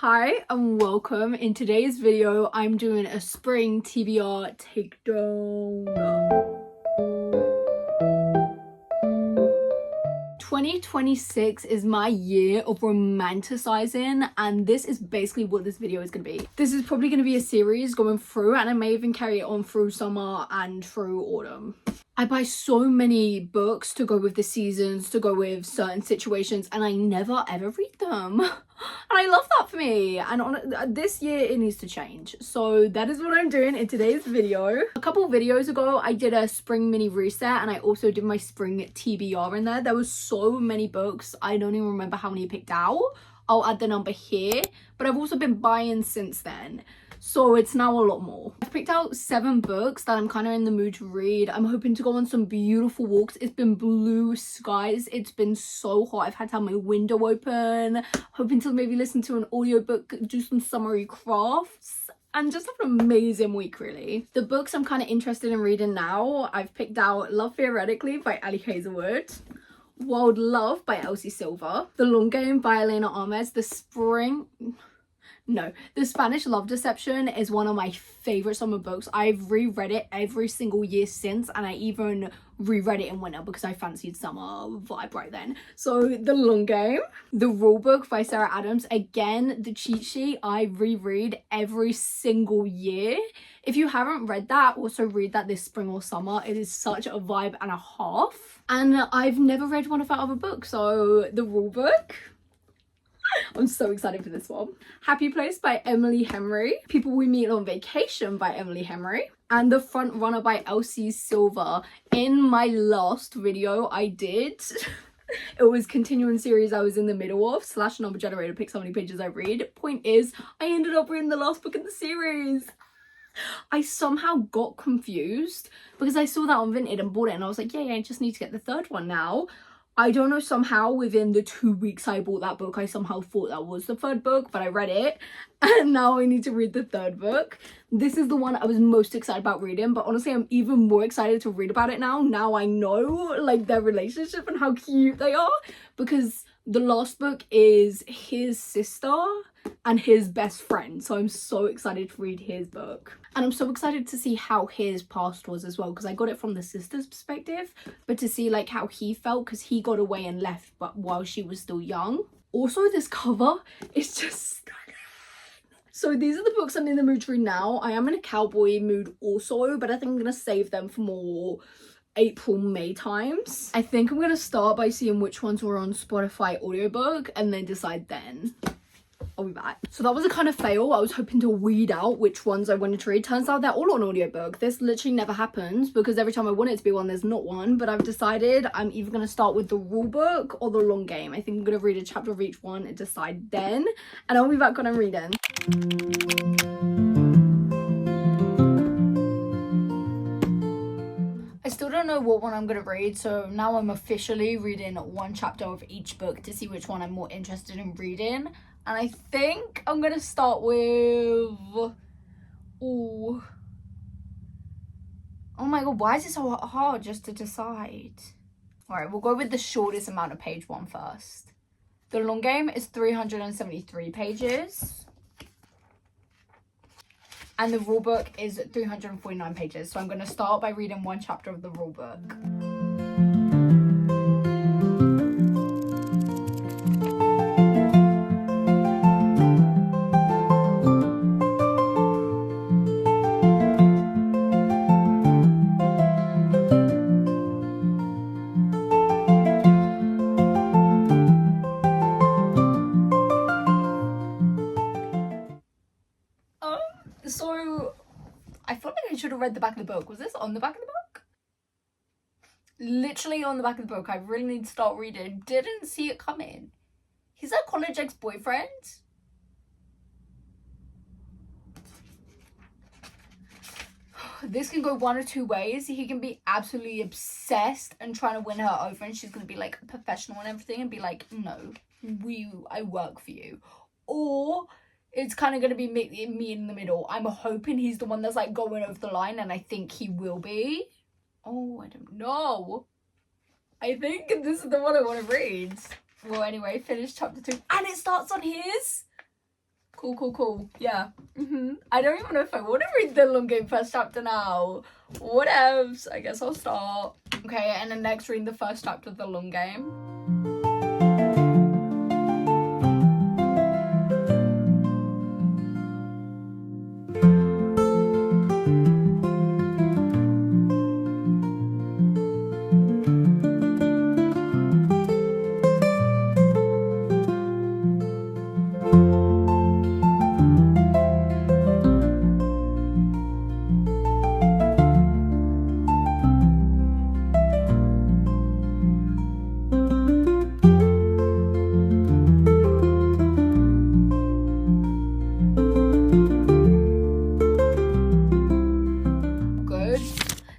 Hi and welcome. In today's video, I'm doing a spring TBR takedown. 2026 is my year of romanticizing, and this is basically what this video is going to be. This is probably going to be a series going through, and I may even carry it on through summer and through autumn. I buy so many books to go with the seasons, to go with certain situations, and I never ever read them. And I love that for me. And on this year, it needs to change. So that is what I'm doing in today's video. A couple videos ago, I did a spring mini reset, and I also did my spring TBR in there. There was so many books. I don't even remember how many I picked out. I'll add the number here. But I've also been buying since then. So it's now a lot more. I've picked out 7 books that I'm kind of in the mood to read. I'm hoping to go on some beautiful walks. It's been blue skies. It's been so hot. I've had to have my window open. Hoping to maybe listen to an audiobook, do some summery crafts, and just have an amazing week, really. The books I'm kind of interested in reading now, I've picked out Love Theoretically by Ali Hazelwood, Wild Love by Elsie Silver, The Long Game by Elena Armes, The Spanish Love Deception is one of my favorite summer books. I've reread it every single year since, and I even reread it in winter because I fancied summer vibe right then. So The Long Game. The Rule Book by Sarah Adams. Again, the cheat sheet I reread every single year. If you haven't read that, also read that this spring or summer. It is such a vibe and a half. And I've never read one of her other books, so The Rule Book. I'm so excited for this one. Happy Place by Emily Henry. People We Meet on Vacation by Emily Henry. And The Front Runner by Elsie Silver. In my last video I did, it was continuing series I was in the middle of, / number generator, pick how many pages I read. Point is, I ended up reading the last book in the series. I somehow got confused because I saw that on Vinted and bought it, and I was like, yeah, I just need to get the 3rd one now. I don't know, somehow within the 2 weeks I bought that book, I somehow thought that was the 3rd book, but I read it, and now I need to read the 3rd book. This is the one I was most excited about reading, but honestly, I'm even more excited to read about it now. Now I know, like, their relationship and how cute they are, because the last book is his sister and his best friend, so I'm so excited to read his book. And I'm so excited to see how his past was as well, because I got it from the sister's perspective, but to see like how he felt, because he got away and left but while she was still young. Also, this cover is just stunning. So these are the books I'm in the mood to read now. I am in a cowboy mood also, but I think I'm gonna save them for more April, May times. I think I'm gonna start by seeing which ones were on Spotify audiobook and then decide then. I'll be back. So that was a kind of fail. I was hoping to weed out which ones I wanted to read. Turns out they're all on audiobook. This literally never happens because every time I want it to be one, there's not one. But I've decided I'm either going to start with the Rule Book or the Long Game. I think I'm going to read a chapter of each one and decide then. And I'll be back when I'm reading. I still don't know what one I'm going to read, so now I'm officially reading one chapter of each book to see which one I'm more interested in reading. And I think I'm going to start with... Oh my god, why is it so hard just to decide? Alright, we'll go with the shortest amount of page one first. The Long Game is 373 pages. And the Rule Book is 349 pages. So I'm going to start by reading one chapter of the Rule Book. So I feel like I should have read the back of the book. Was this on the back of the book? Literally on the back of the book. I really need to start reading. Didn't see it coming. He's a college ex-boyfriend. This can go one or two ways. He can be absolutely obsessed and trying to win her over, and she's going to be like professional and everything and be like, no, I work for you. Or it's kind of going to be me in the middle. I'm hoping he's the one that's like going over the line, and I think he will be. Oh, I don't know. I think this is the one I want to read. Well, anyway, finish chapter 2. And it starts on his. Cool. Yeah. I don't even know if I want to read the Long Game first chapter now. Whatevs. I guess I'll start. Okay, and then next reading the first chapter of the Long Game.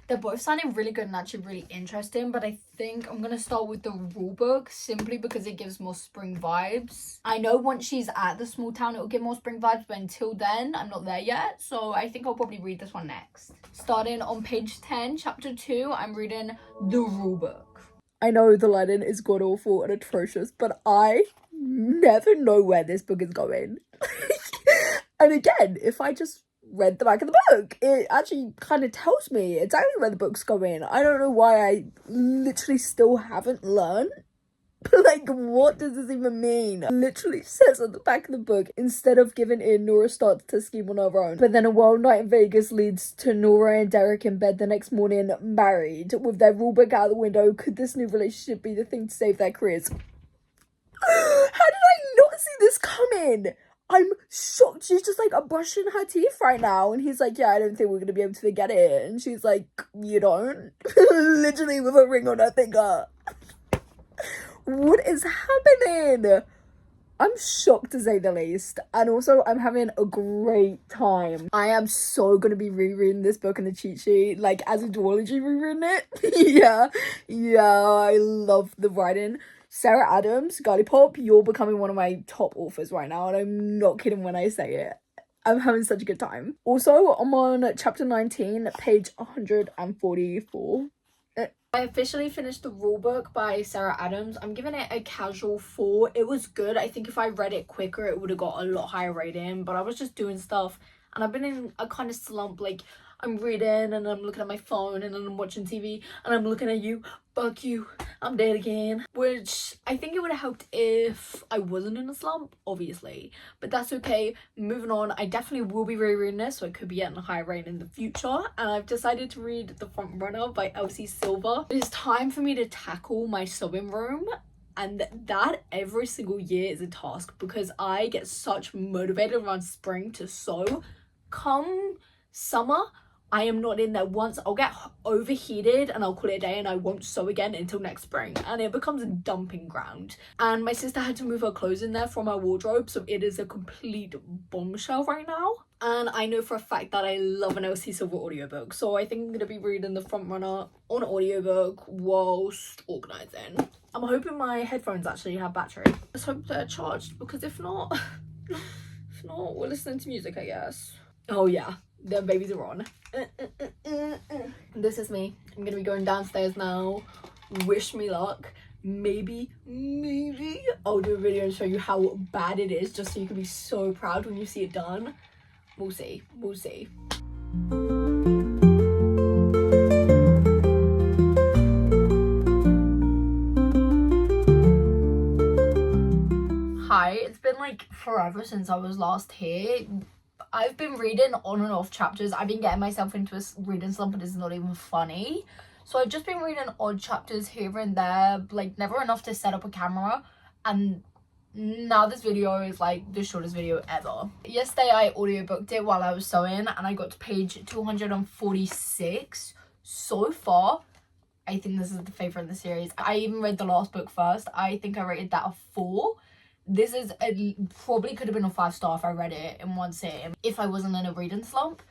They're both sounding really good and actually really interesting, but I think I'm gonna start with the rule book simply because it gives more spring vibes. I know once she's at the small town it'll give more spring vibes, but until then I'm not there yet, so I think I'll probably read this one next. Starting on page 10, chapter 2, I'm reading the rule book. I know the lighting is god awful and atrocious, but I never know where this book is going. And again, if I just read the back of the book, it actually kind of tells me exactly where the book's going. I don't know why I literally still haven't learned. Like, what does this even mean? It literally says at the back of the book, instead of giving in, Nora starts to scheme on her own. But then a wild night in Vegas leads to Nora and Derek in bed the next morning, married. With their rulebook out the window, could this new relationship be the thing to save their careers? How did I not see this coming? I'm shocked. She's just like brushing her teeth right now, and he's like, yeah, I don't think we're gonna be able to get it. And she's like, you don't? Literally with a ring on her finger. What is happening? I'm shocked to say the least. And also, I'm having a great time. I am so gonna be rereading this book in the cheat sheet, like as a duology rereading it. yeah, I love the writing. Sarah Adams, Girly Pop, you're becoming one of my top authors right now, and I'm not kidding when I say it. I'm having such a good time. Also, I'm on chapter 19, page 144. I officially finished the rulebook by Sarah Adams. I'm giving it a casual 4. It was good. I think if I read it quicker, it would have got a lot higher rating, but I was just doing stuff, and I've been in a kind of slump, like, I'm reading and I'm looking at my phone and then I'm watching TV and I'm looking at you. Fuck you, I'm dead again. Which I think it would have helped if I wasn't in a slump, obviously. But that's okay. Moving on, I definitely will be rereading this, so it could be getting a higher rating in the future. And I've decided to read The Front Runner by Elsie Silver. It is time for me to tackle my sewing room. And that every single year is a task because I get such motivated around spring to sew. Come summer, I am not in there once. I'll get overheated and I'll call it a day and I won't sew again until next spring. And it becomes a dumping ground. And my sister had to move her clothes in there from her wardrobe. So it is a complete bombshell right now. And I know for a fact that I love an Elsie Silver audiobook. So I think I'm going to be reading The Front Runner on audiobook whilst organising. I'm hoping my headphones actually have battery. Let's hope they're charged because if not, we're listening to music, I guess. Oh yeah. The babies are on. This is me. I'm gonna be going downstairs now. Wish me luck. Maybe I'll do a video and show you how bad it is just so you can be so proud when you see it done. We'll see. Hi, it's been like forever since I was last here. I've been reading on and off chapters. I've been getting myself into a reading slump, but it's not even funny. So I've just been reading odd chapters here and there, like never enough to set up a camera. And now this video is like the shortest video ever. Yesterday I audiobooked it while I was sewing and I got to page 246. So far, I think this is the favourite in the series. I even read the last book first. I think I rated that a 4. This is probably could have been a 5-star if I read it in one sitting if I wasn't in a reading slump,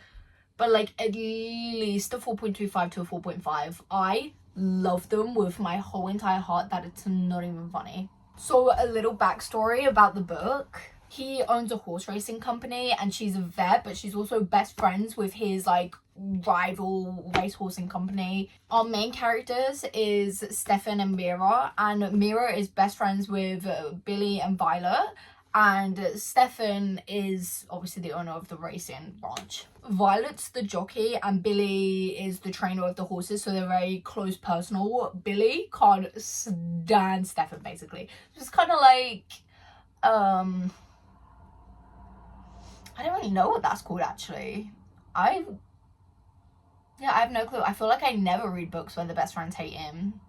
but like at least a 4.25 to a 4.5. I love them with my whole entire heart that it's not even funny. So a little backstory about the book. He owns a horse racing company and she's a vet, but she's also best friends with his like rival racehorsing company. Our main characters is Stefan and Mira, and Mira is best friends with Billy and Violet, And Stefan is obviously the owner of the racing ranch. Violet's the jockey and Billy is the trainer of the horses, so they're very close personal. Billy can't stand Stefan, basically. It's kind of like, I don't really know what that's called, actually. I have no clue. I feel like I never read books where the best friends hate him.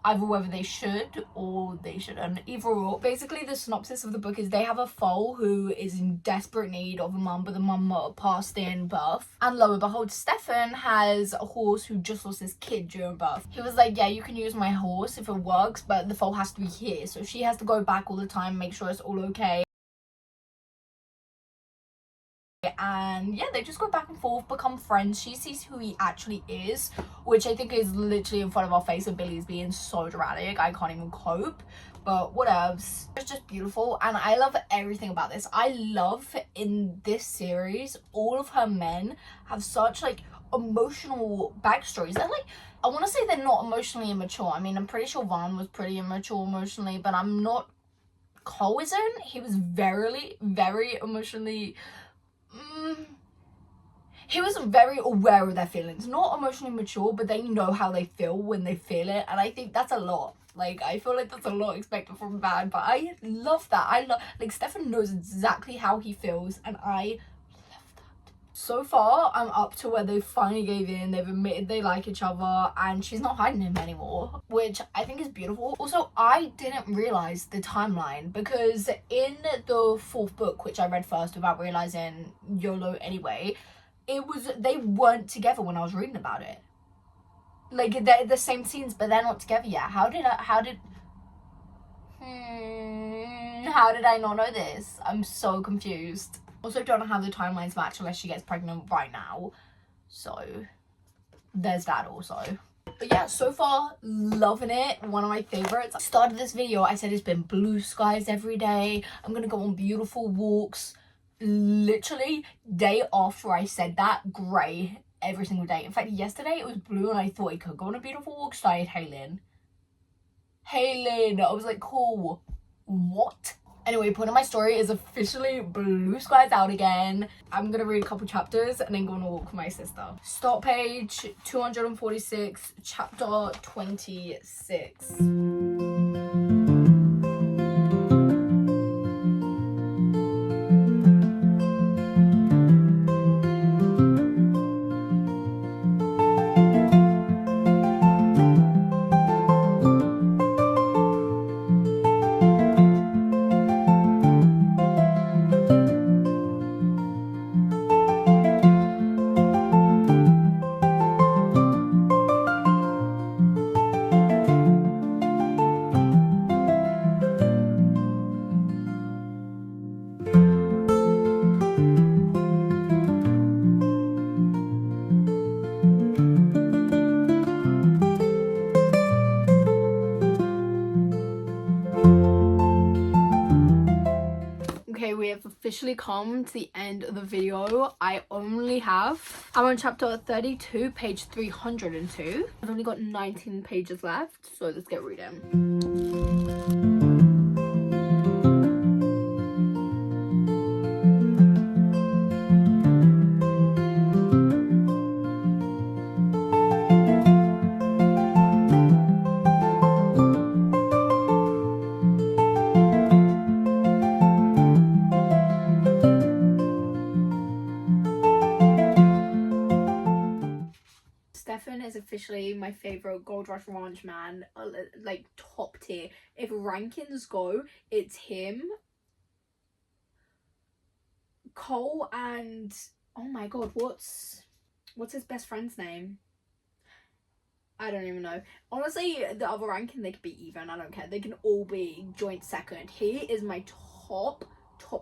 Either whether they should or they shouldn't. Either or. Basically, the synopsis of the book is they have a foal who is in desperate need of a mum, but the mum passed in birth. And lo and behold, Stefan has a horse who just lost his kid during birth. He was like, yeah, you can use my horse if it works, but the foal has to be here. So she has to go back all the time, make sure it's all okay. And yeah, they just go back and forth, become friends. She sees who he actually is, which I think is literally in front of our face, and Billy's being so dramatic. I can't even cope, but whatevs. It's just beautiful, and I love everything about this. I love in this series, all of her men have such like emotional backstories. They're like, I want to say they're not emotionally immature. I mean, I'm pretty sure Vaughn was pretty immature emotionally, but I'm not. Cole isn't. He was very emotionally. He was very aware of their feelings, not emotionally mature, but they know how they feel when they feel it, and I think that's a lot. Like, I feel like that's a lot expected from a man, but I love that. I love, like, Stefan knows exactly how he feels, and I love that. So far, I'm up to where they finally gave in, they've admitted they like each other, and she's not hiding him anymore, which I think is beautiful. Also, I didn't realize the timeline, because in the fourth book, which I read first without realizing YOLO anyway, they weren't together when I was reading about it. Like, they're the same scenes, but they're not together yet. How did I not know this? I'm so confused. Also, don't know how the timelines match unless she gets pregnant right now. So, there's that also. But yeah, so far, loving it. One of my favorites. I started this video, I said it's been blue skies every day. I'm gonna go on beautiful walks. Literally, day after I said that, grey every single day. In fact, yesterday it was blue and I thought I could go on a beautiful walk, so I had hailing. I was like, cool. What? Anyway, point of my story is officially blue skies out again. I'm gonna read a couple chapters and then go on a walk with my sister. Start page 246, chapter 26. Okay, we have officially come to the end of the video. I'm on chapter 32, page 302. I've only got 19 pages left, so let's get reading. Stefan is officially my favorite Gold Rush Ranch man, like top tier. If rankings go, it's him, Cole, and oh my god, what's his best friend's name? I don't even know. Honestly, the other ranking, they could be even. I don't care. They can all be joint second. He is my top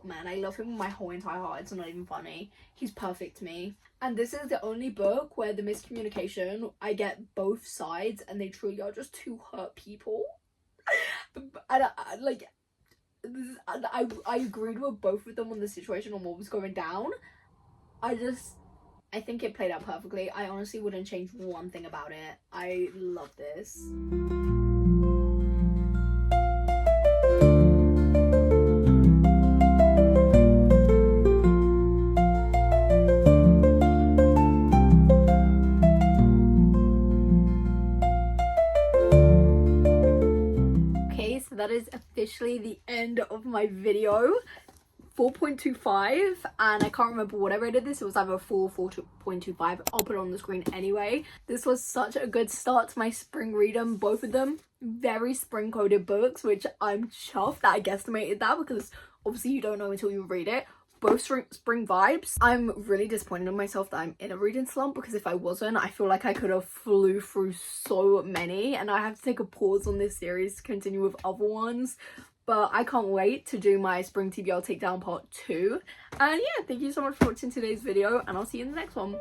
man. I love him with my whole entire heart. It's not even funny. He's perfect to me. And this is the only book where the miscommunication, I get both sides and they truly are just two hurt people. And I agreed with both of them on the situation on what was going down. I think it played out perfectly. I honestly wouldn't change one thing about it. I love this. officially the end of my video. 4.25, and I can't remember what I rated this. It was either 4.25. I'll put it on the screen anyway. This was such a good start to my spring reading. Both of them very spring coded books, which I'm chuffed that I guesstimated that, because obviously you don't know until you read it. Both spring vibes. I'm really disappointed in myself that I'm in a reading slump, because if I wasn't, I feel like I could have flew through so many, and I have to take a pause on this series to continue with other ones. But I can't wait to do my spring TBR Takedown part 2. And yeah, thank you so much for watching today's video, and I'll see you in the next one.